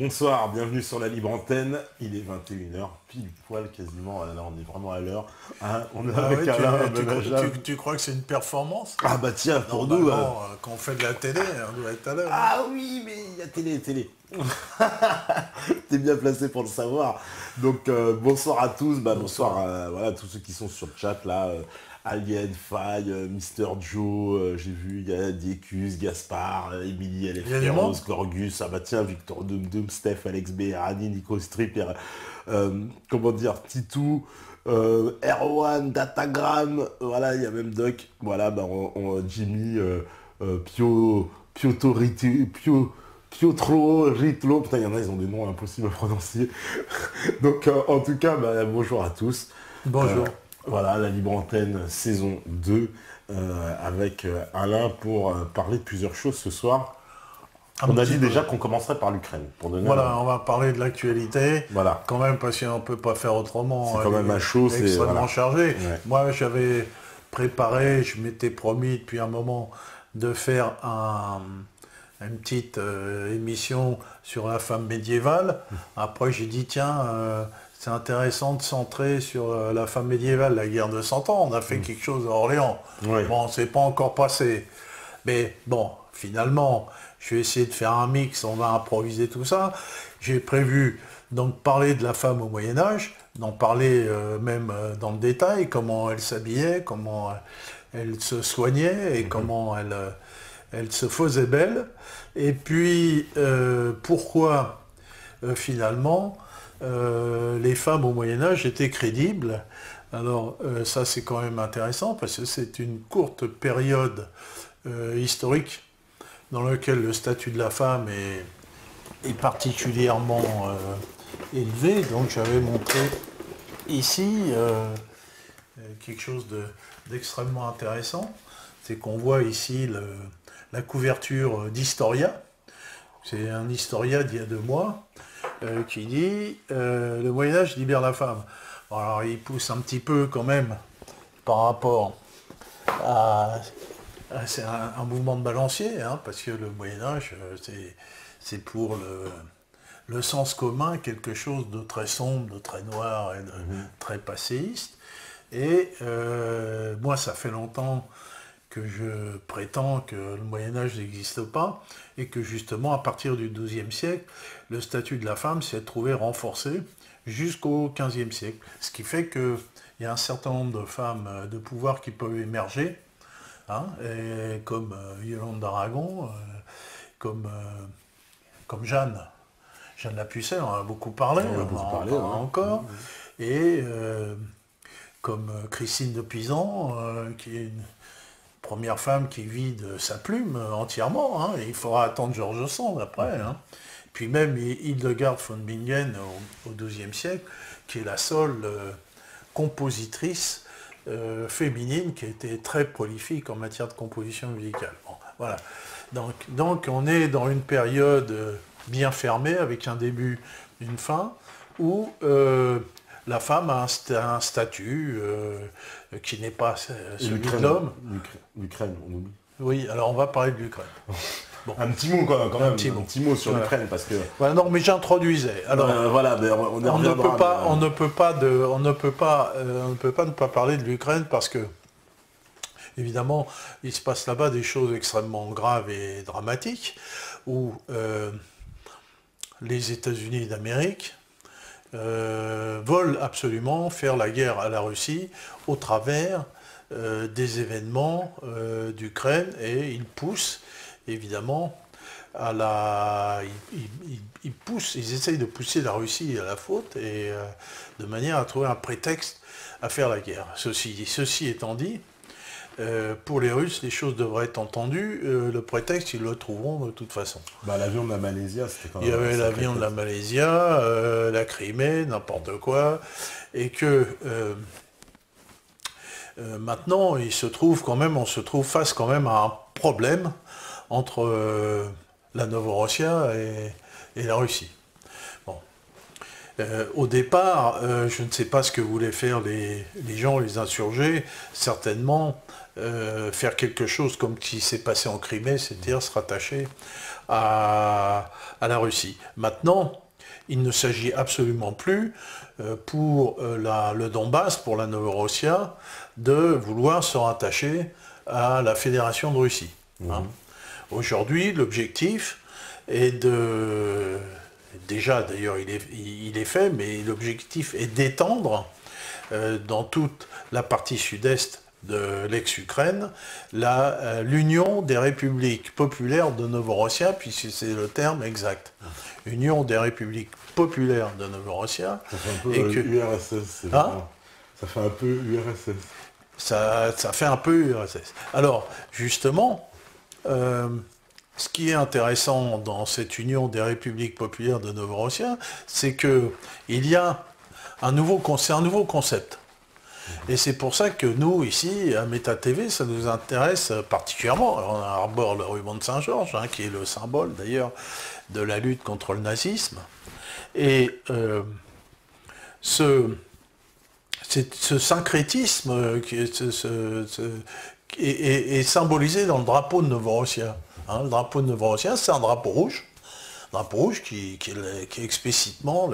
Bonsoir, bienvenue sur la libre antenne. Il est 21 h, pile poil quasiment. Là, on est vraiment à l'heure. Hein, on est avec Alain, tu crois que c'est une performance? Ah bah tiens, pour nous... Quand on fait de la télé, on doit être à l'heure. Ah oui, mais il y a télé. T'es bien placé pour le savoir. Donc bonsoir à tous. Bonsoir à tous ceux qui sont sur le chat là. Alien, Faye, Mister Joe, j'ai vu, il y a Diekus, Gaspard, Emily, Eleftheros, Gorgus, ah bah tiens, Victor Doom, Steph, Alex B, Rani, Nico Strip, comment dire, Titou, Erwan, Datagram, voilà, il y a même Doc, voilà, Jimmy, Piotro Ritlo, putain, il y en a, ils ont des noms impossibles à prononcer. Donc, en tout cas, bonjour à tous. Bonjour. Voilà, la libre antenne saison 2 avec Alain pour parler de plusieurs choses ce soir. On a dit déjà qu'on commencerait par l'Ukraine. Voilà, on va parler de l'actualité. Voilà. Quand même, parce qu'on ne peut pas faire autrement. C'est quand même un show. C'est extrêmement chargé. Ouais. Moi, j'avais préparé, je m'étais promis depuis un moment de faire une petite émission sur la femme médiévale. Après, j'ai dit, tiens... c'est intéressant de centrer sur la femme médiévale, la guerre de 100 ans. On a fait quelque chose à Orléans. Oui. Bon, c'est pas encore passé. Mais bon, finalement, je vais essayer de faire un mix, on va improviser tout ça. J'ai prévu donc parler de la femme au Moyen-Âge, d'en parler même dans le détail, comment elle s'habillait, comment elle se soignait et comment elle se faisait belle. Et puis, pourquoi finalement... les femmes au Moyen-Âge étaient crédibles. Alors ça c'est quand même intéressant parce que c'est une courte période historique dans laquelle le statut de la femme est particulièrement élevé. Donc j'avais montré ici quelque chose d'extrêmement intéressant. C'est qu'on voit ici la couverture d'Historia. C'est un Historia d'il y a 2 mois. Qui dit le Moyen-Âge libère la femme. Alors il pousse un petit peu quand même par rapport à c'est un mouvement de balancier, hein, parce que le Moyen-Âge c'est pour le sens commun quelque chose de très sombre, de très noir et de très passéiste. Et moi ça fait longtemps que je prétends que le Moyen-Âge n'existe pas et que justement à partir du XIIe siècle, le statut de la femme s'est trouvé renforcé jusqu'au XVe siècle. Ce qui fait qu'il y a un certain nombre de femmes de pouvoir qui peuvent émerger, hein, et comme Yolande d'Aragon, comme Jeanne la Pucelle, on en a beaucoup parlé, encore, et comme Christine de Pisan, qui est une première femme qui vit de sa plume entièrement, hein, et il faudra attendre George Sand après. Hein. Puis même Hildegard von Bingen au XIIe siècle, qui est la seule compositrice féminine qui a été très prolifique en matière de composition musicale. Bon, voilà. Donc on est dans une période bien fermée, avec un début, une fin, où la femme a un statut qui n'est pas celui de l'homme. L'Ukraine, on oublie. Oui, alors on va parler de l'Ukraine. Bon. Un petit mot quand même, un petit mot sur l'Ukraine, parce que... Voilà, non, mais j'introduisais. Alors, voilà, mais on ne peut pas ne pas parler de l'Ukraine parce que, évidemment, il se passe là-bas des choses extrêmement graves et dramatiques, où les États-Unis d'Amérique veulent absolument faire la guerre à la Russie au travers des événements d'Ukraine, et ils poussent évidemment ils essayent de pousser la Russie à la faute, et de manière à trouver un prétexte à faire la guerre. Ceci étant dit, pour les Russes, les choses devraient être entendues. Le prétexte, ils le trouveront de toute façon. L'avion de la Malaysia, c'était quand même... Il y avait l'avion de la Malaysia, la Crimée, n'importe quoi, et que maintenant, on se trouve face quand même à un problème entre la Novorossia et la Russie. Bon. Au départ, je ne sais pas ce que voulaient faire les gens, les insurgés, certainement faire quelque chose comme ce qui s'est passé en Crimée, c'est-à-dire se rattacher à la Russie. Maintenant, il ne s'agit absolument plus pour le Donbass, pour la Novorossia, de vouloir se rattacher à la Fédération de Russie. Hein. Aujourd'hui, l'objectif est de... Déjà, d'ailleurs, il est fait, mais l'objectif est d'étendre dans toute la partie sud-est de l'ex-Ukraine l'Union des républiques populaires de Novorossia, puisque c'est le terme exact. Union des républiques populaires de Novorossia. Ça fait un peu URSS. Ça fait un peu URSS. Ça fait un peu URSS. Alors, justement, ce qui est intéressant dans cette Union des républiques populaires de Novorossia, c'est qu'il y a un nouveau concept. Et c'est pour ça que nous, ici, à Méta TV, ça nous intéresse particulièrement. Alors, on arbore le ruban de Saint-Georges, qui est le symbole, d'ailleurs, de la lutte contre le nazisme. Et ce syncrétisme est symbolisé dans le drapeau de Novorossia. Le drapeau de Novorossia, c'est un drapeau rouge. Qui est explicitement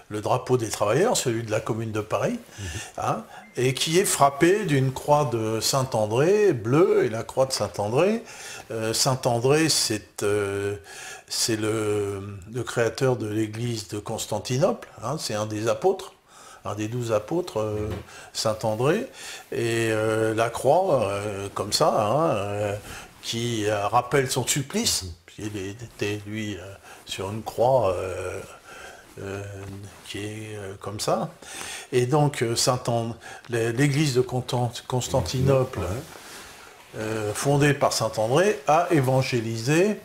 le drapeau des travailleurs, celui de la Commune de Paris, et qui est frappé d'une croix de Saint-André, bleue, et la croix de Saint-André. Saint-André, c'est le créateur de l'église de Constantinople, c'est un des apôtres, un des 12 apôtres, Saint-André, et la croix, comme ça, qui rappelle son supplice. Il était, lui, sur une croix qui est comme ça. Et donc, l'église de Constantinople, fondée par Saint-André, a évangélisé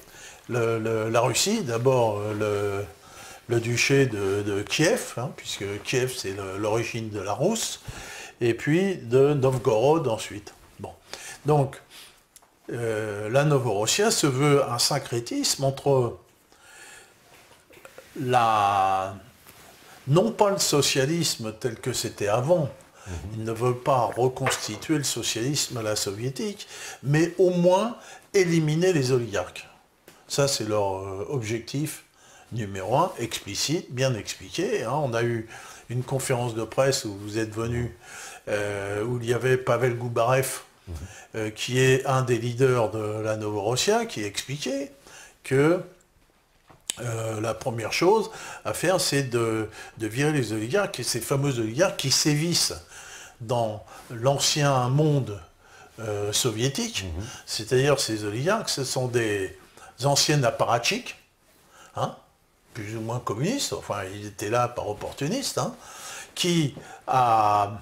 la Russie. D'abord, le duché de Kiev, puisque Kiev, c'est l'origine de la Rousse, et puis de Novgorod ensuite. Bon. Donc, la Novorossia se veut un syncrétisme entre non pas le socialisme tel que c'était avant, ils ne veulent pas reconstituer le socialisme à la soviétique, mais au moins éliminer les oligarques. Ça, c'est leur objectif numéro 1, explicite, bien expliqué. On a eu une conférence de presse où vous êtes venus, où il y avait Pavel Goubarev, qui est un des leaders de la Novorossia, qui expliquait que la première chose à faire, c'est de virer les oligarques, et ces fameux oligarques qui sévissent dans l'ancien monde soviétique, c'est-à-dire ces oligarques, ce sont des anciens apparatchiks, plus ou moins communistes, enfin ils étaient là par opportunistes, qui à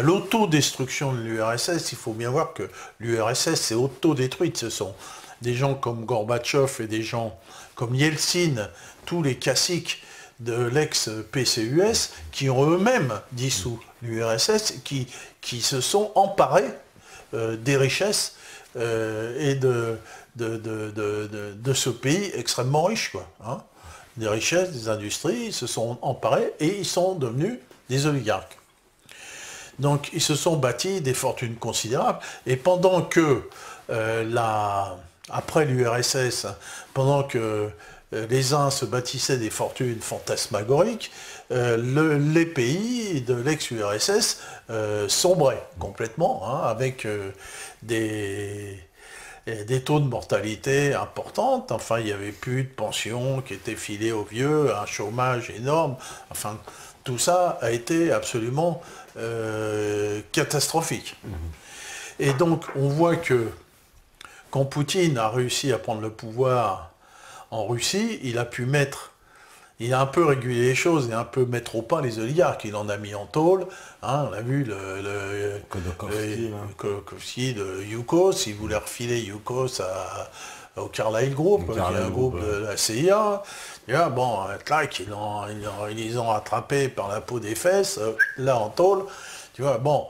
l'autodestruction de l'URSS, il faut bien voir que l'URSS s'est autodétruite. Ce sont des gens comme Gorbatchev et des gens comme Yeltsin, tous les caciques de l'ex-PCUS, qui ont eux-mêmes dissous l'URSS, qui se sont emparés des richesses et de ce pays extrêmement riche, des richesses, des industries, ils se sont emparés et ils sont devenus des oligarques. Donc ils se sont bâtis des fortunes considérables, et pendant que après l'URSS, pendant que les uns se bâtissaient des fortunes fantasmagoriques, les pays de l'ex-URSS sombraient complètement, avec des taux de mortalité importants. Enfin, il n'y avait plus de pensions qui étaient filées aux vieux, un chômage énorme. Enfin, tout ça a été absolument catastrophique. Et donc, on voit que quand Poutine a réussi à prendre le pouvoir en Russie, il a un peu régulé les choses et un peu mettre au pas les oligarques. Il en a mis en tôle. On a vu Khodorkovsky de Yukos. Il voulait refiler Yukos au Carlyle Group, qui est un groupe de la CIA. Et là, bon, clac, ils les ont rattrapés par la peau des fesses, là en tôle. Tu vois, bon,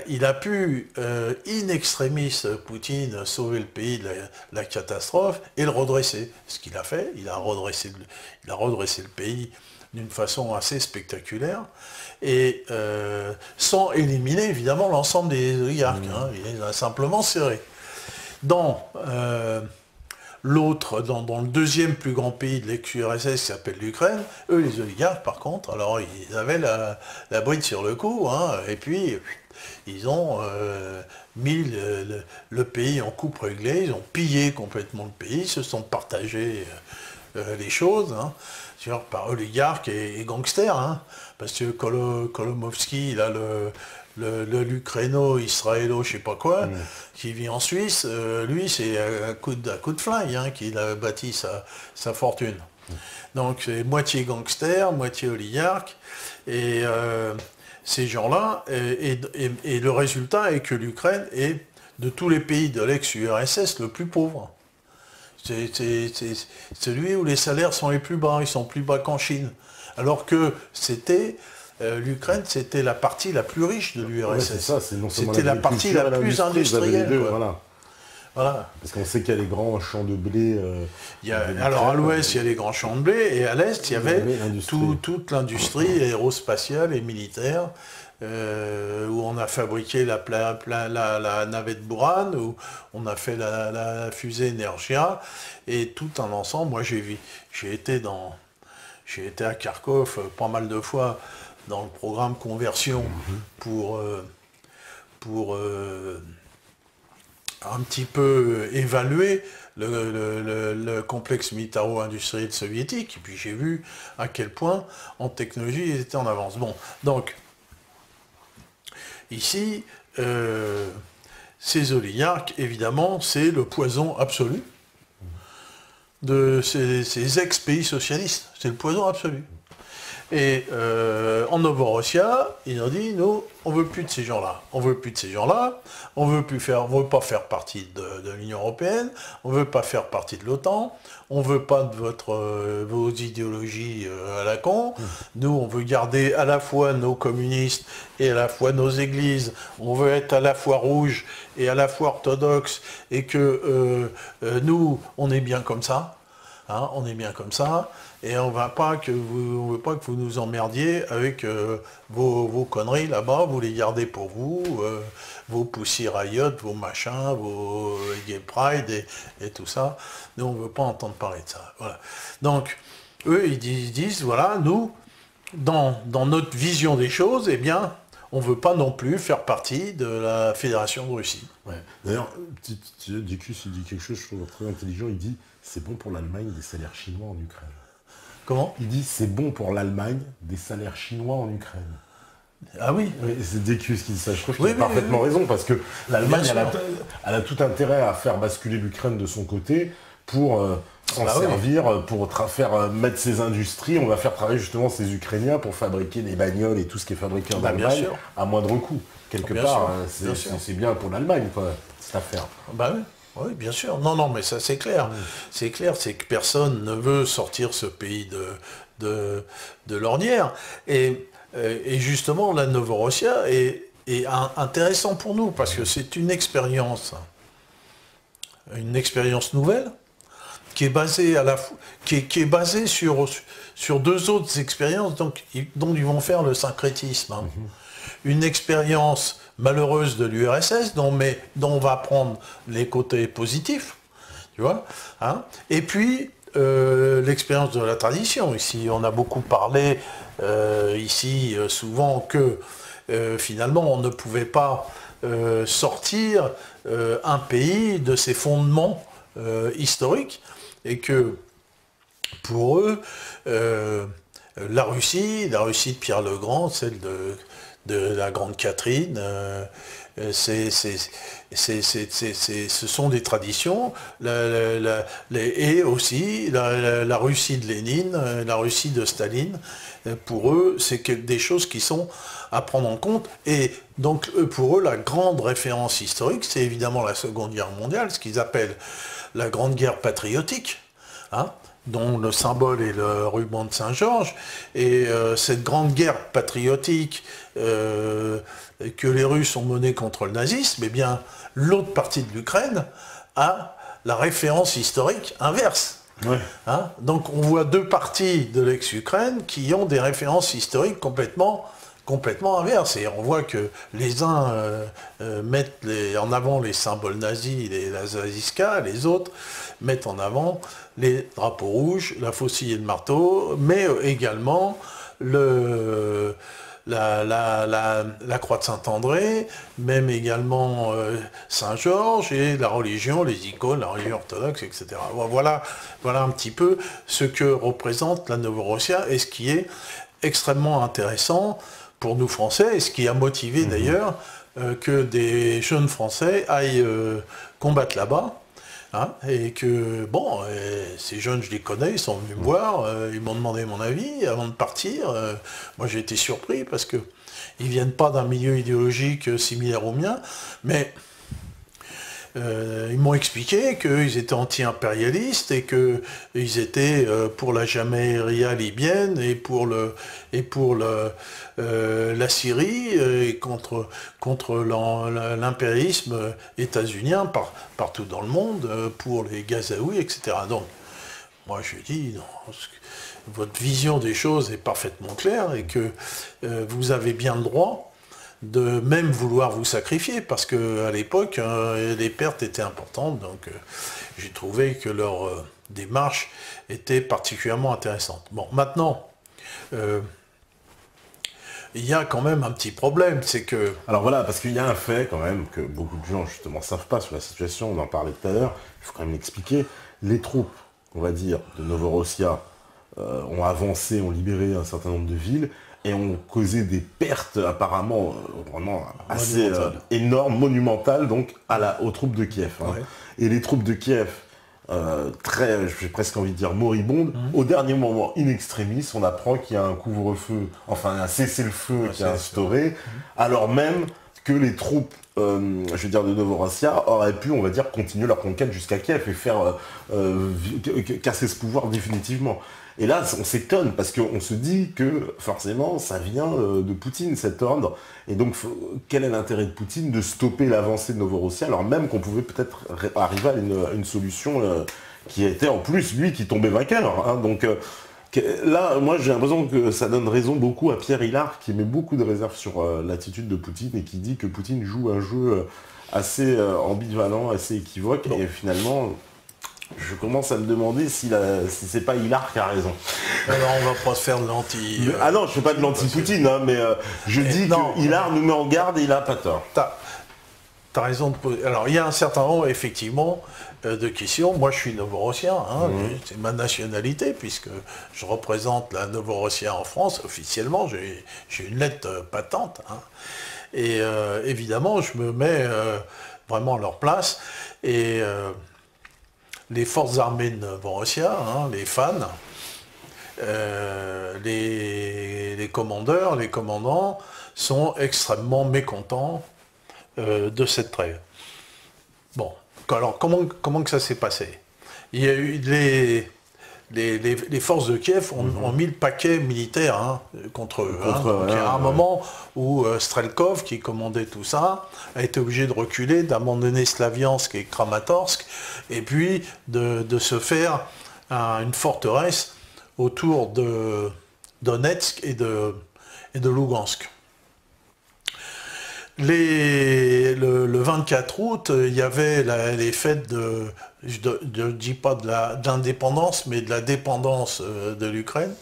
il a pu, in extremis, Poutine, sauver le pays de la catastrophe et le redresser. Ce qu'il a fait, il a redressé le pays d'une façon assez spectaculaire, et sans éliminer évidemment l'ensemble des oligarques. Hein, il les a simplement serrés. Dans dans le deuxième plus grand pays de l'ex-URSS qui s'appelle l'Ukraine, eux les oligarques par contre, alors ils avaient la bride sur le cou, hein, et puis ils ont mis le pays en coupe réglée, ils ont pillé complètement le pays, se sont partagés les choses, hein, par oligarques et gangsters, hein, parce que Kolomovski, il a l'Ukraino-Israélo, je sais pas quoi, qui vit en Suisse, lui, c'est à coup de flingue hein, qu'il a bâti sa fortune. Donc c'est moitié gangster, moitié oligarque, et ces gens-là, et le résultat est que l'Ukraine est, de tous les pays de l'ex-URSS, le plus pauvre. C'est celui où les salaires sont les plus bas, ils sont plus bas qu'en Chine. Alors que l'Ukraine, c'était la partie la plus riche de l'URSS. Ouais, c'était la partie la plus industrielle. Voilà. Parce qu'on sait qu'il y a les grands champs de blé. Alors à l'ouest, il y a les grands champs de blé, et à l'est, il y avait toute l'industrie aérospatiale et militaire, où on a fabriqué la navette Buran, où on a fait la fusée Energia, et tout un ensemble. Moi, j'ai été à Kharkov pas mal de fois dans le programme conversion pour un petit peu évaluer le complexe militaro-industriel soviétique, et puis j'ai vu à quel point en technologie ils étaient en avance. Bon, donc ici, ces oligarques, évidemment, c'est le poison absolu de ces ex-pays socialistes. C'est le poison absolu. Et en Novorossia, ils ont dit, nous, on ne veut plus de ces gens-là. On ne veut plus de ces gens-là. On ne veut pas faire partie de l'Union européenne. On ne veut pas faire partie de l'OTAN. On ne veut pas de vos idéologies à la con. Nous, on veut garder à la fois nos communistes et à la fois nos églises. On veut être à la fois rouge et à la fois orthodoxe. Et que nous, on est bien comme ça. Hein, on est bien comme ça. Et on ne veut pas que vous nous emmerdiez avec vos conneries là-bas, vous les gardez pour vous, vos Pussy Riot, vos machins, vos Gay Pride et tout ça. Nous, on ne veut pas entendre parler de ça. Voilà. Donc, eux, ils disent, voilà, nous, dans notre vision des choses, eh bien, on ne veut pas non plus faire partie de la Fédération de Russie. Ouais. D'ailleurs, Dicus, il dit quelque chose, je trouve très intelligent, il dit, c'est bon pour l'Allemagne des salaires chinois en Ukraine. Comment ? Il dit c'est bon pour l'Allemagne des salaires chinois en Ukraine. Ah oui, c'est Dicus qui dit ça. Je trouve qu'il a parfaitement raison, parce que l'Allemagne, elle a tout intérêt à faire basculer l'Ukraine de son côté pour s'en servir, pour mettre ses industries. On va faire travailler justement ces Ukrainiens pour fabriquer des bagnoles et tout ce qui est fabriqué en Allemagne à moindre coût. Quelque part, c'est bien pour l'Allemagne, quoi, cette affaire. Bah oui. Oui, bien sûr. Non, mais ça c'est clair. C'est clair, c'est que personne ne veut sortir ce pays de l'ornière. Et justement, la Novorossia est intéressant pour nous, parce que c'est une expérience nouvelle, qui est basée qui est basée sur deux autres expériences dont ils vont faire le syncrétisme. Hein. Une expérience malheureuse de l'URSS, dont on va prendre les côtés positifs, tu vois, hein. Et puis l'expérience de la tradition. Ici, on a beaucoup parlé souvent que finalement on ne pouvait pas sortir un pays de ses fondements historiques, et que pour eux, la Russie de Pierre le Grand, celle de la Grande Catherine, ce sont des traditions, et aussi la Russie de Lénine, la Russie de Staline, pour eux, c'est des choses qui sont à prendre en compte, et donc pour eux, la grande référence historique, c'est évidemment la Seconde Guerre mondiale, ce qu'ils appellent la Grande Guerre patriotique, hein, dont le symbole est le ruban de Saint-Georges, et cette grande guerre patriotique que les Russes ont menée contre le nazisme, eh bien, l'autre partie de l'Ukraine a la référence historique inverse. Ouais. Hein, donc on voit deux parties de l'ex-Ukraine qui ont des références historiques complètement inverses. Et on voit que les uns mettent en avant les symboles nazis, la Zaziska, les autres mettent en avant les drapeaux rouges, la faucille et le marteau, mais également la croix de Saint-André, même également Saint-Georges et la religion, les icônes, la religion orthodoxe, etc. Voilà un petit peu ce que représente la Novorossia et ce qui est extrêmement intéressant pour nous Français et ce qui a motivé d'ailleurs que des jeunes Français aillent combattre là-bas. Hein, et que, bon, ces jeunes, je les connais, ils sont venus me voir, ils m'ont demandé mon avis avant de partir. Moi, j'ai été surpris parce qu'ils ne viennent pas d'un milieu idéologique similaire au mien, mais ils m'ont expliqué qu'ils étaient anti-impérialistes et qu'ils étaient pour la Jaméria libyenne et pour la Syrie et contre l'impérialisme états-unien partout dans le monde, pour les Gazaouis, etc. Donc, moi je dis, non, votre vision des choses est parfaitement claire et que vous avez bien le droit de même vouloir vous sacrifier, parce qu'à l'époque, les pertes étaient importantes, donc j'ai trouvé que leur démarche était particulièrement intéressante. Bon, maintenant, il y a quand même un petit problème, c'est que... Alors voilà, parce qu'il y a un fait quand même que beaucoup de gens justement ne savent pas sur la situation, on en parlait tout à l'heure, il faut quand même l'expliquer. Les troupes, on va dire, de Novorossia ont avancé, ont libéré un certain nombre de villes, et ont causé des pertes apparemment vraiment assez énormes, monumentales, donc aux troupes de Kiev. Hein. Ouais. Et les troupes de Kiev, j'ai presque envie de dire moribondes, au dernier moment, in extremis, on apprend qu'il y a un couvre-feu, enfin un cessez-le-feu qui est instauré, alors même que les troupes je veux dire de Novorossia auraient pu, on va dire, continuer leur conquête jusqu'à Kiev et faire casser ce pouvoir définitivement. Et là, on s'étonne parce qu'on se dit que forcément, ça vient de Poutine, cet ordre. Et donc, quel est l'intérêt de Poutine de stopper l'avancée de Novorossia, alors même qu'on pouvait peut-être arriver à une solution qui était en plus, lui, qui tombait vainqueur. Hein. Donc là, moi, j'ai l'impression que ça donne raison beaucoup à Pierre Hillard, qui met beaucoup de réserves sur l'attitude de Poutine et qui dit que Poutine joue un jeu assez ambivalent, assez équivoque. Bon. Et finalement... je commence à me demander si c'est pas Hillard qui a raison. Alors on va pas se faire de l'anti... ah non, je fais pas de l'anti-Poutine, hein, mais je dis que Hillard nous met en garde et il a pas tort. T'as raison de poser... Alors il y a un certain nombre, effectivement, de questions. Moi je suis novorossien, hein, c'est ma nationalité, puisque je représente la Novorossia en France, officiellement, j'ai une lettre patente. Hein. Et évidemment, je me mets vraiment à leur place. Et... les forces armées de Novorossia, hein, les fans, les commandeurs, les commandants sont extrêmement mécontents de cette trêve. Bon, alors comment que ça s'est passé? Il y a eu les forces de Kiev ont mis le paquet militaire hein, contre eux. Donc, il y a un moment où Strelkov, qui commandait tout ça, a été obligé de reculer, d'abandonner Slaviansk et Kramatorsk, et puis de se faire une forteresse autour de Donetsk et de Lugansk. Le 24 août, il y avait les fêtes je ne dis pas de l'indépendance, mais de la dépendance de l'Ukraine,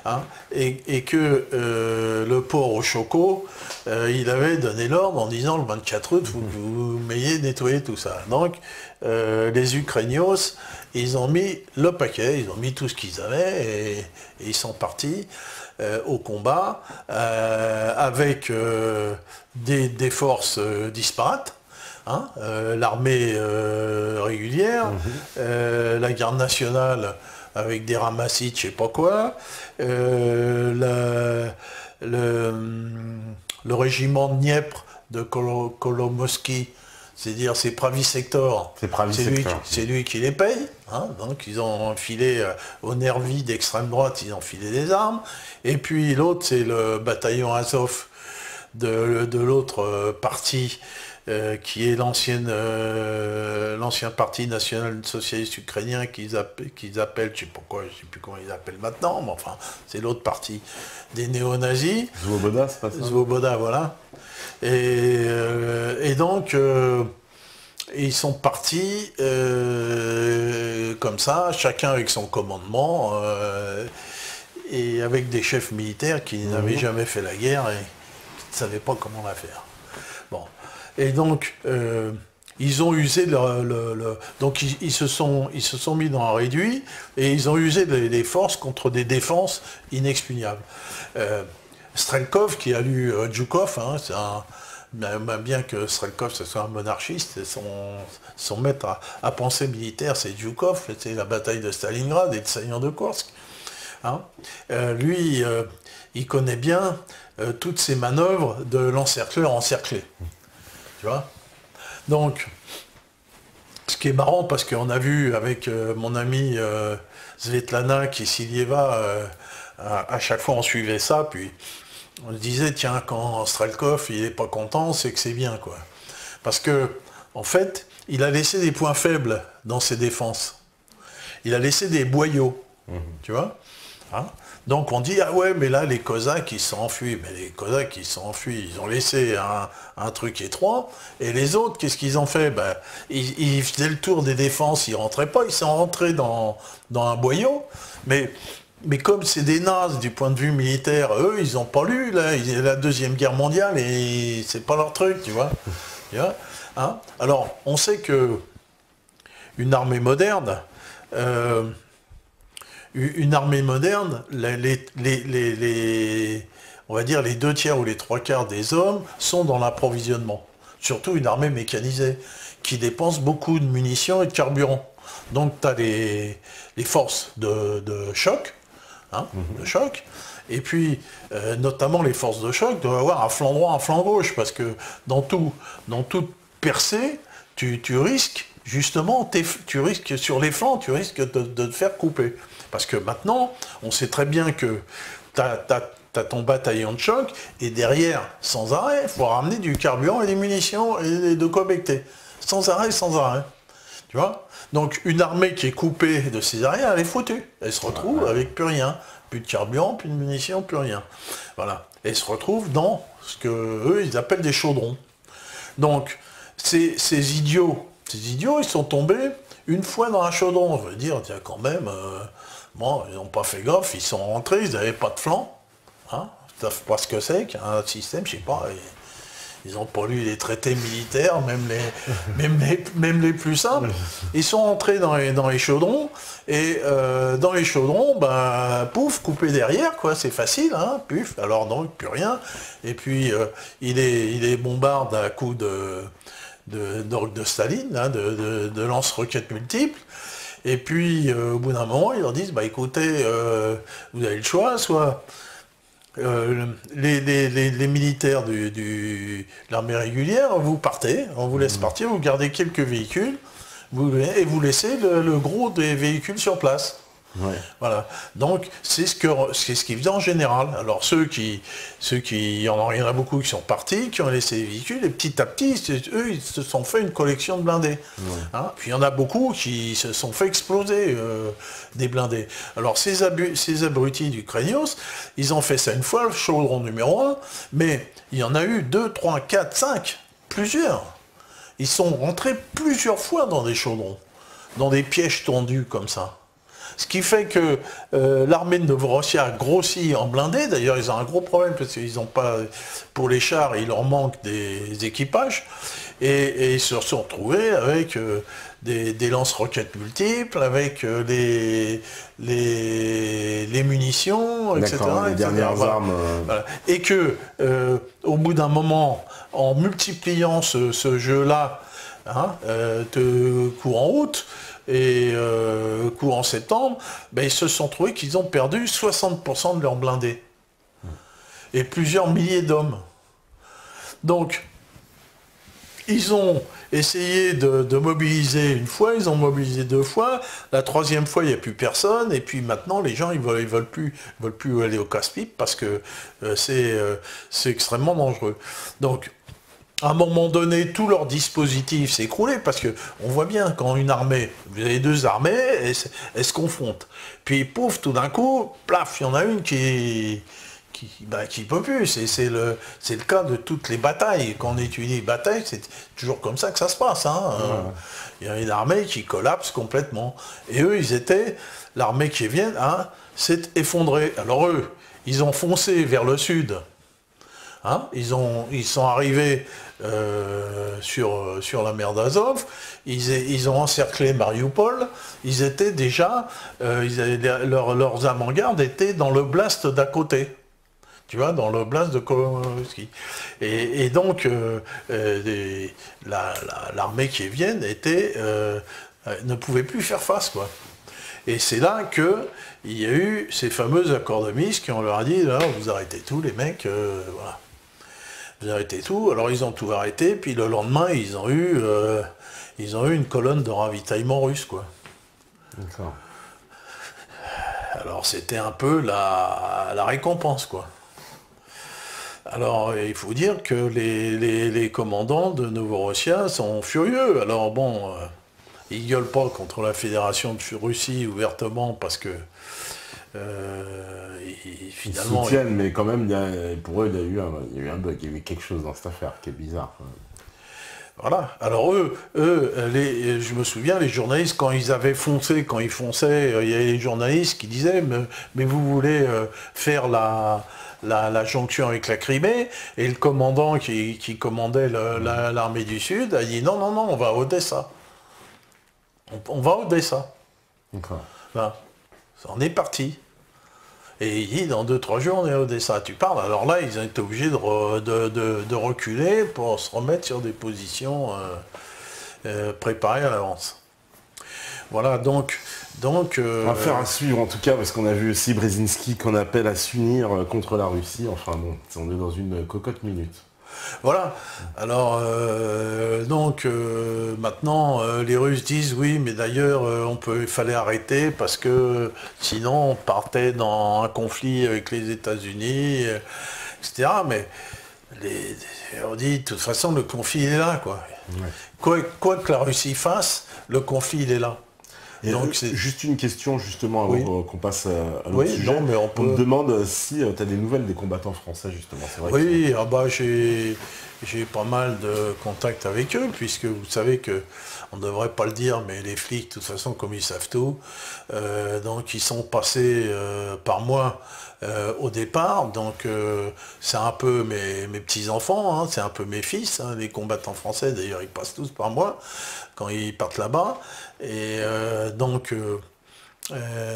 hein, et que le port au Choco, il avait donné l'ordre en disant le 24 août, vous m'ayez nettoyé tout ça. Donc les Ukrainios, ils ont mis le paquet, ils ont mis tout ce qu'ils avaient, et ils sont partis au combat avec des forces disparates, hein, l'armée régulière, la garde nationale avec des ramassis, je sais pas quoi, le régiment de Dniepr de Kolomoïski, c'est-à-dire c'est Pravi Sector, c'est lui qui les paye, hein, donc ils ont enfilé au nerf vide d'extrême droite, ils ont enfilé des armes, et puis l'autre c'est le bataillon Azov de l'autre partie qui est l'ancien parti national socialiste ukrainien qu'ils appellent, je sais plus comment ils appellent maintenant, mais enfin, c'est l'autre parti des néo-nazis. Svoboda, c'est pas ça? Svoboda, voilà. Et donc, ils sont partis comme ça, chacun avec son commandement, et avec des chefs militaires qui n'avaient jamais fait la guerre et qui ne savaient pas comment la faire. Bon. Et donc, ils ont usé donc ils se sont mis dans un réduit et ils ont usé des forces contre des défenses inexpugnables. Strelkov, qui a lu Zhukov, hein, bien que Strelkov ce soit un monarchiste, son maître à pensée militaire, c'est Zhukov, c'est la bataille de Stalingrad et le saignement de Kursk. Hein. Lui, il connaît bien toutes ces manœuvres de l'encercleur encerclé. Tu vois? Donc, ce qui est marrant, parce qu'on a vu avec mon ami Svetlana Kissilieva, à chaque fois on suivait ça, puis on se disait, tiens, quand Strelkov il n'est pas content, c'est que c'est bien, quoi. Parce que, en fait, il a laissé des points faibles dans ses défenses. Il a laissé des boyaux, tu vois, hein. Donc on dit, ah ouais, mais là, les Cosaques, ils sont enfuis. Mais les Cosaques, ils sont enfuis. Ils ont laissé un truc étroit. Et les autres, qu'est-ce qu'ils ont fait? Ben, ils faisaient le tour des défenses, ils rentraient pas. Ils sont rentrés dans un boyau. Mais comme c'est des nazes du point de vue militaire, eux, ils n'ont pas lu la Deuxième Guerre mondiale et c'est pas leur truc, tu vois. Hein. Alors, on sait que une armée moderne... on va dire les 2/3 ou les 3/4 des hommes sont dans l'approvisionnement. Surtout une armée mécanisée, qui dépense beaucoup de munitions et de carburant. Donc tu as les forces de choc, hein, de choc, et puis notamment les forces de choc doivent avoir un flanc droit, un flanc gauche, parce que dans toute percée, tu risques justement, tu risques sur les flancs, tu risques de te faire couper. Parce que maintenant, on sait très bien que tu as ton bataillon de choc, et derrière, sans arrêt, il faut ramener du carburant et des munitions et de quoi becter. Sans arrêt, sans arrêt. Tu vois? Donc une armée qui est coupée de ses arrières, elle est foutue. Elle se retrouve avec plus rien. Plus de carburant, plus de munitions, plus rien. Voilà. Et elle se retrouve dans ce que eux, ils appellent des chaudrons. Donc, ces idiots, ils sont tombés une fois dans un chaudron. On veut dire, tiens, quand même... Bon, ils n'ont pas fait gaffe, ils sont rentrés, ils n'avaient pas de flanc. Hein, ils ne savent pas ce que c'est qu'un système, je ne sais pas. Ils n'ont pas lu les traités militaires, même les plus simples. Ils sont rentrés dans les chaudrons, et dans les chaudrons, ben, pouf, coupé derrière, quoi, c'est facile, hein, puf, alors donc, plus rien. Et puis, il est bombarde à coups d'orgue de Staline, hein, de lance-roquettes multiples. Et puis, au bout d'un moment, ils leur disent, bah écoutez, vous avez le choix, soit les militaires de l'armée régulière, vous partez, on vous laisse partir, vous gardez quelques véhicules, et vous laissez le gros des véhicules sur place. Ouais. Voilà. Donc c'est ce qu'ils faisaient en général. Alors il y en a beaucoup qui sont partis, qui ont laissé les véhicules, et petit à petit, eux, ils se sont fait une collection de blindés. Ouais. Hein. Puis il y en a beaucoup qui se sont fait exploser des blindés. Alors ces abrutis du Krenios, ils ont fait ça une fois, le chaudron numéro 1, mais il y en a eu 2, 3, 4, 5, plusieurs. Ils sont rentrés plusieurs fois dans des chaudrons, dans des pièges tendus comme ça. Ce qui fait que l'armée de Novorossiya a grossi en blindés. D'ailleurs, ils ont un gros problème parce qu'ils n'ont pas, pour les chars, il leur manque des équipages. Et ils se sont retrouvés avec des lance-roquettes multiples, avec les munitions, etc. Les dernières armes. Voilà. Et que, au bout d'un moment, en multipliant ce jeu-là, hein, courant août, et courant septembre, ben, ils se sont trouvés qu'ils ont perdu 60% de leurs blindés. Et plusieurs milliers d'hommes. Donc, ils ont essayé de mobiliser une fois, ils ont mobilisé 2 fois, la 3e fois, il n'y a plus personne, et puis maintenant, les gens, ils veulent plus aller au casse-pipe parce que c'est extrêmement dangereux. Donc, à un moment donné, tout leur dispositif s'est écroulé, parce que on voit bien quand une armée, vous avez deux armées, elles se confrontent. Puis pouf, tout d'un coup, plaf, il y en a une qui peut plus. C'est le cas de toutes les batailles. Quand on étudie les batailles, c'est toujours comme ça que ça se passe. Hein. Il y a une armée qui collapse complètement. Et eux, l'armée qui vient, hein, s'est effondrée. Alors eux, ils ont foncé vers le sud. Hein, ils sont arrivés sur la mer d'Azov, ils ont encerclé Mariupol, ils étaient déjà, leurs avant-gardes étaient dans le blast d'à côté. Tu vois, dans le blast de Kolomoïski. Et donc, l'armée qui vienne ne pouvait plus faire face, quoi. Et c'est là qu'il y a eu ces fameux accords de Minsk qui on leur a dit, là, vous arrêtez tout, les mecs, voilà. Vous arrêtez tout. Alors ils ont tout arrêté, puis le lendemain, ils ont eu une colonne de ravitaillement russe, quoi. D'accord. Alors c'était un peu la récompense, quoi. Alors il faut dire que les commandants de Novorossiya sont furieux. Alors bon, ils gueulent pas contre la Fédération de Russie ouvertement parce que finalement... Ils soutiennent, mais quand même, pour eux, il y a eu un bug, il y a eu quelque chose dans cette affaire qui est bizarre. Voilà. Alors je me souviens, les journalistes, quand ils fonçaient, il y avait des journalistes qui disaient mais vous voulez faire la jonction avec la Crimée, et le commandant qui commandait l'armée du Sud a dit non, on va à Odessa. On va à Odessa. D'accord. Ben, on est parti. Et il dit, dans 2-3 jours, on est à Odessa. Tu parles. Alors là, ils ont été obligés de reculer pour se remettre sur des positions préparées à l'avance. Voilà, donc... On va faire à suivre, en tout cas, parce qu'on a vu aussi Brzezinski qu'on appelle à s'unir contre la Russie. Enfin bon, on est dans une cocotte minute. Voilà. Alors, maintenant, les Russes disent oui, mais d'ailleurs, il fallait arrêter parce que sinon, on partait dans un conflit avec les États-Unis, etc. Mais on dit, de toute façon, le conflit il est là, quoi. Ouais. Quoi que la Russie fasse, le conflit il est là. Et donc, juste une question, justement, avant qu'on passe à l'autre sujet. Non, mais on me demande si tu as des nouvelles des combattants français, justement. C'est vrai j'ai pas mal de contacts avec eux, puisque vous savez que, on ne devrait pas le dire, mais les flics, de toute façon, comme ils savent tout, donc ils sont passés par moi au départ, donc c'est un peu mes petits-enfants, hein, c'est un peu mes fils, hein, les combattants français, d'ailleurs, ils passent tous par moi quand ils partent là-bas. Et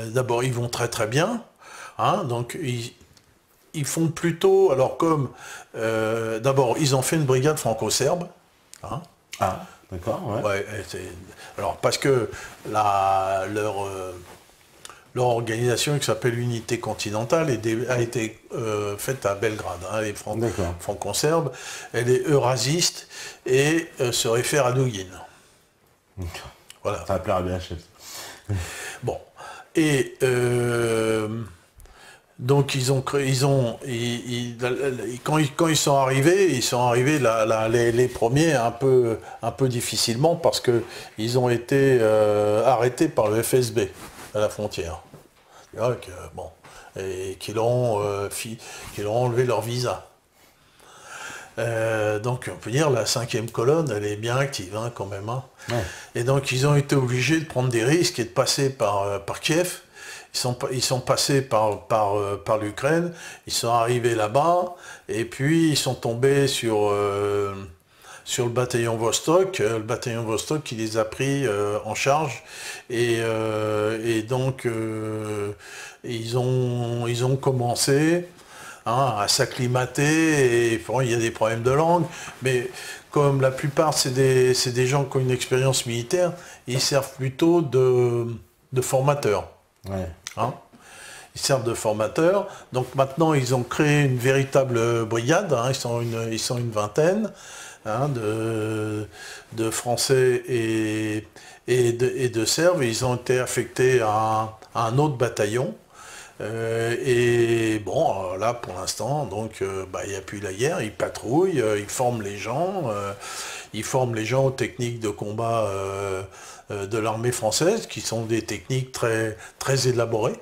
d'abord, ils vont très très bien. Hein, donc, ils font plutôt... Alors, d'abord, ils ont fait une brigade franco-serbe. Hein. Ah, d'accord, ouais. Alors, parce que leur organisation, qui s'appelle l'Unité continentale, a été faite à Belgrade. Hein, les franco-serbes. Elle est eurasiste et se réfère à Douguin. Voilà. Ça va plaire à BHF. Bon. Et donc quand ils sont arrivés, les premiers un peu difficilement parce que ils ont été arrêtés par le FSB à la frontière. Et qui leur ont enlevé leur visa. Donc on peut dire la 5e colonne, elle est bien active, hein, quand même. Hein. Ouais. Et donc ils ont été obligés de prendre des risques et de passer par Kiev. Ils sont passés par l'Ukraine, ils sont arrivés là-bas, et puis ils sont tombés sur le bataillon Vostok, qui les a pris en charge, et donc ils ont commencé à s'acclimater, et bon, il y a des problèmes de langue, mais comme la plupart c'est des gens qui ont une expérience militaire, ils servent plutôt de formateurs. Ouais. Hein, ils servent de formateurs. Donc maintenant ils ont créé une véritable brigade, hein, ils sont une vingtaine, hein, de Français et de Serbes, et ils ont été affectés à un autre bataillon. Et bon, là pour l'instant, donc il n'y a plus la guerre, ils patrouillent, ils forment les gens, aux techniques de combat de l'armée française, qui sont des techniques très, très élaborées.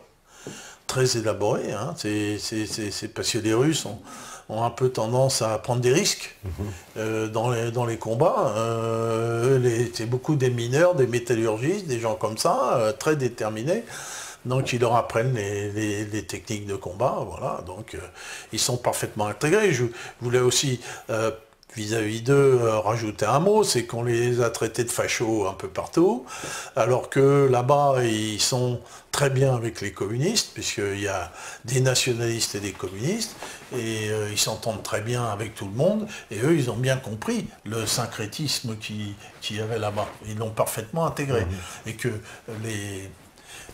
Très élaborées, hein. C'est parce que les Russes ont un peu tendance à prendre des risques dans les combats. C'est beaucoup des mineurs, des métallurgistes, des gens comme ça, très déterminés. Donc ils leur apprennent les techniques de combat, voilà. Donc ils sont parfaitement intégrés. Je voulais aussi, vis-à-vis d'eux, rajouter un mot, c'est qu'on les a traités de fachos un peu partout, alors que là-bas, ils sont très bien avec les communistes, puisqu'il y a des nationalistes et des communistes, et ils s'entendent très bien avec tout le monde, et eux, ils ont bien compris le syncrétisme qu'il y avait là-bas. Ils l'ont parfaitement intégré. Et que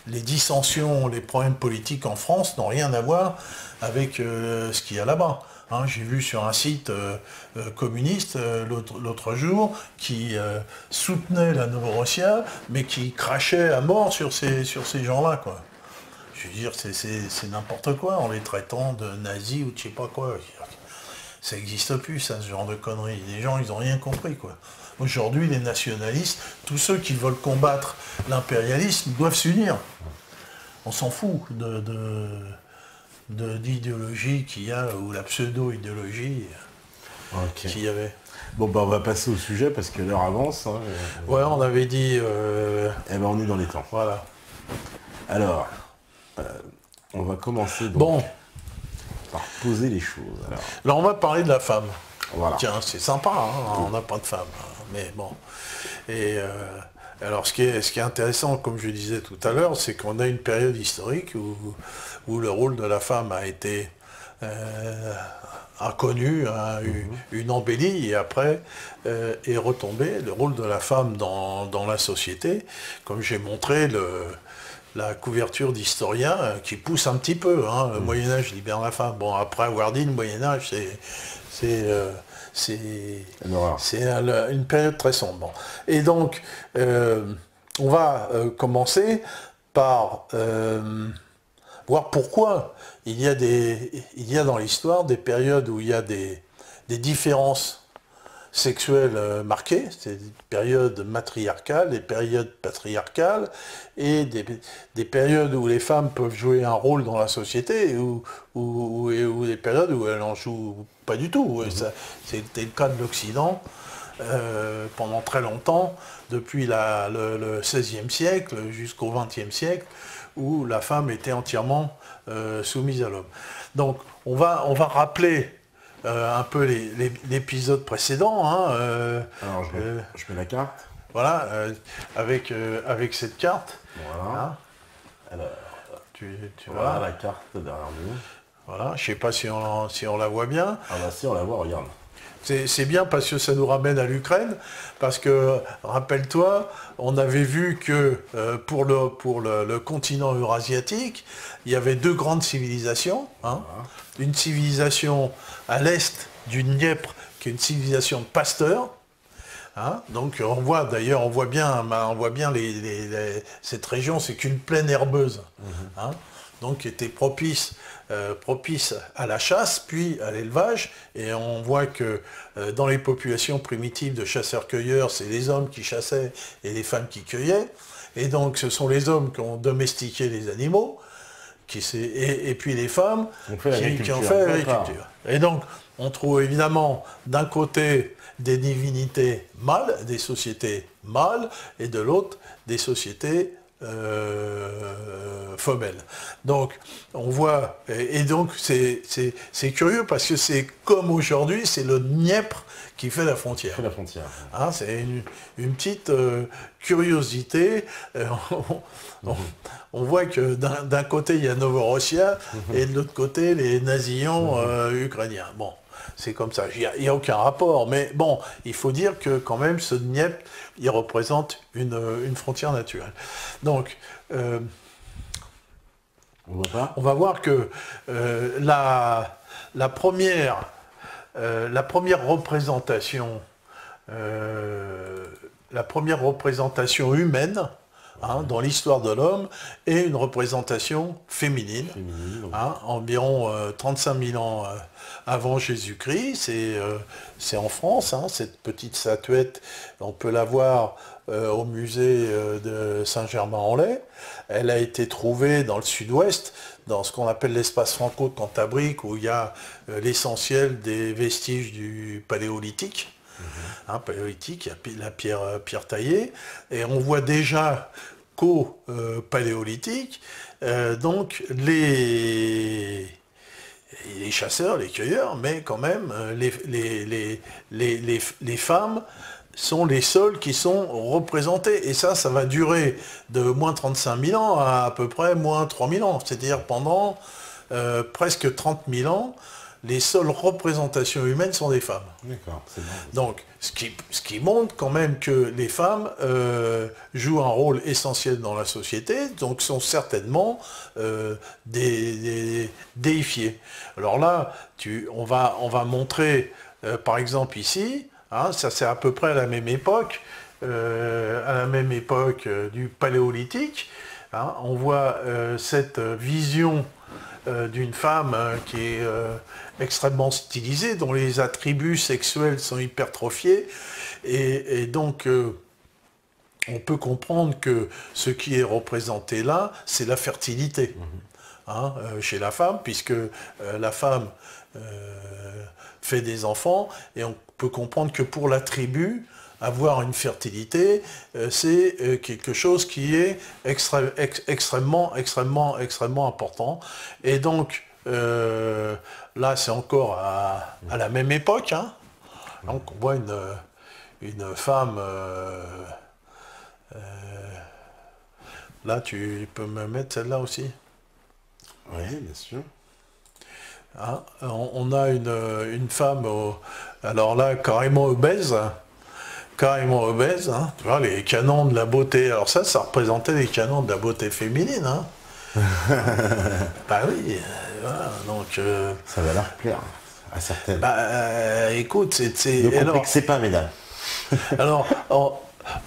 les dissensions, les problèmes politiques en France n'ont rien à voir avec ce qu'il y a là-bas. Hein, j'ai vu sur un site communiste l'autre jour qui soutenait la Novorossia, mais qui crachait à mort sur ces gens-là, quoi. Je veux dire, c'est n'importe quoi en les traitant de nazis ou de je sais pas quoi. Ça n'existe plus, ça, ce genre de conneries. Les gens, ils n'ont rien compris, quoi. Aujourd'hui, les nationalistes, tous ceux qui veulent combattre l'impérialisme doivent s'unir. On s'en fout d'idéologie qu'il y a, ou la pseudo-idéologie qu'il y avait. Bon, on va passer au sujet parce que l'heure avance. Hein, ouais, on avait dit... on est dans les temps. Voilà. Alors, on va commencer donc par poser les choses. Alors, on va parler de la femme. Voilà. Tiens, c'est sympa, hein, on n'a pas de femme. Mais bon. Et alors, ce qui est intéressant, comme je disais tout à l'heure, c'est qu'on a une période historique où le rôle de la femme a été inconnu, une embellie, et après est retombé. Le rôle de la femme dans la société, comme j'ai montré la couverture d'historiens qui pousse un petit peu. Hein, le Moyen-Âge libère la femme. Bon, après avoir dit le Moyen-Âge, c'est une période très sombre. Bon. Et donc, on va commencer par voir pourquoi il y a dans l'histoire des périodes où il y a des différences sexuelles marquées, c'est des périodes matriarcales, des périodes patriarcales, et des périodes où les femmes peuvent jouer un rôle dans la société, ou des périodes où elles n'en jouent pas du tout. C'était le cas de l'Occident pendant très longtemps, depuis le XVIe siècle jusqu'au XXe siècle, où la femme était entièrement soumise à l'homme. Donc on va rappeler un peu l'épisode précédent. Hein, alors je mets la carte. Voilà, avec cette carte. Voilà. Hein. Alors, tu voilà vois la carte derrière nous. Voilà, je ne sais pas si on la voit bien. Ah bah si, on la voit, regarde. C'est bien parce que ça nous ramène à l'Ukraine, parce que, rappelle-toi, on avait vu que pour le continent eurasiatique, il y avait deux grandes civilisations. Hein. Voilà. Une civilisation à l'est du Dniepr, qui est une civilisation de Pasteur. Hein. Donc on voit bien cette région, c'est qu'une plaine herbeuse. Hein. Donc qui était propice à la chasse, puis à l'élevage, et on voit que dans les populations primitives de chasseurs-cueilleurs, c'est les hommes qui chassaient et les femmes qui cueillaient, et donc ce sont les hommes qui ont domestiqué les animaux, et puis les femmes qui ont fait l'agriculture. Et donc on trouve évidemment d'un côté des divinités mâles, des sociétés mâles, et de l'autre des sociétés femelles. Donc on voit, et donc c'est curieux parce que c'est comme aujourd'hui, c'est le Dniepr qui fait la frontière. Hein, c'est une petite curiosité. On voit que d'un côté il y a Novorossia et de l'autre côté les nazillons ukrainiens. Bon, c'est comme ça, il n'y a aucun rapport, mais bon, il faut dire que quand même ce Dniepr, il représente une frontière naturelle. Donc, on va voir que la première représentation humaine dans l'histoire de l'homme, et une représentation féminine, environ 35 000 ans avant Jésus-Christ. C'est en France, cette petite statuette, on peut la voir au musée de Saint-Germain-en-Laye. Elle a été trouvée dans le sud-ouest, dans ce qu'on appelle l'espace franco de Cantabrique, où il y a l'essentiel des vestiges du paléolithique. Paléolithique, il y a la pierre taillée, et on voit déjà qu'au paléolithique, donc les chasseurs, les cueilleurs, mais quand même les femmes sont les seules qui sont représentées. Et ça va durer de moins 35 000 ans à peu près moins 3 000 ans. C'est-à-dire pendant presque 30 000 ans, les seules représentations humaines sont des femmes. D'accord, c'est bon. Donc, ce qui montre quand même que les femmes jouent un rôle essentiel dans la société, donc sont certainement déifiées. Alors là, on va montrer, par exemple ici, ça c'est à peu près à la même époque, du paléolithique. On voit cette vision d'une femme qui est extrêmement stylisée, dont les attributs sexuels sont hypertrophiés, et donc on peut comprendre que ce qui est représenté là, c'est la fertilité chez la femme, puisque la femme fait des enfants, et on peut comprendre que pour la tribu, avoir une fertilité, c'est quelque chose qui est extrêmement important. Et donc, là, c'est encore à la même époque. Donc, on voit une femme... là, tu peux me mettre celle-là aussi? Oui, bien sûr. On a une femme, alors là, carrément obèse. Tu vois, les canons de la beauté. Alors ça représentait les canons de la beauté féminine. Bah oui, voilà, donc... ça va leur plaire à certaines. Écoute, Ne complexez pas, mesdames. Alors,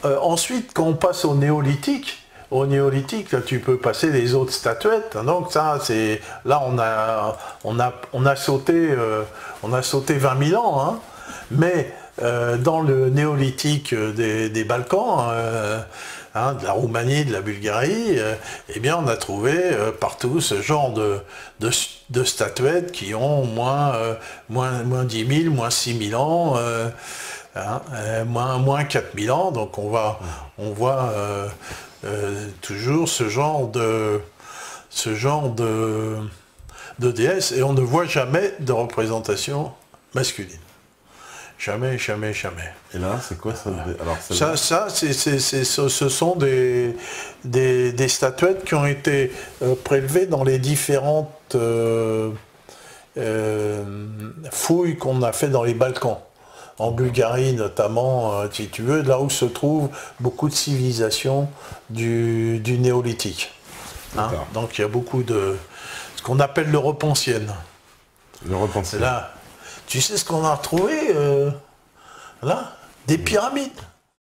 ensuite, quand on passe au néolithique, là, tu peux passer les autres statuettes. Donc ça, c'est... Là, on a sauté 20 000 ans, mais... dans le néolithique des Balkans, de la Roumanie, de la Bulgarie, eh bien on a trouvé partout ce genre de statuettes qui ont moins 10 000, moins 6 000 ans, moins 4 000 ans. Donc on voit toujours ce genre de déesse, et on ne voit jamais de représentation masculine. Jamais. Et là, c'est quoi ça? Alors, ce sont des statuettes qui ont été prélevées dans les différentes fouilles qu'on a fait dans les Balkans. En Bulgarie notamment, si tu veux, là où se trouvent beaucoup de civilisations du néolithique. Donc il y a beaucoup de... ce qu'on appelle l'Europe ancienne. L'Europe ancienne. Là, tu sais ce qu'on a retrouvé là? Des pyramides.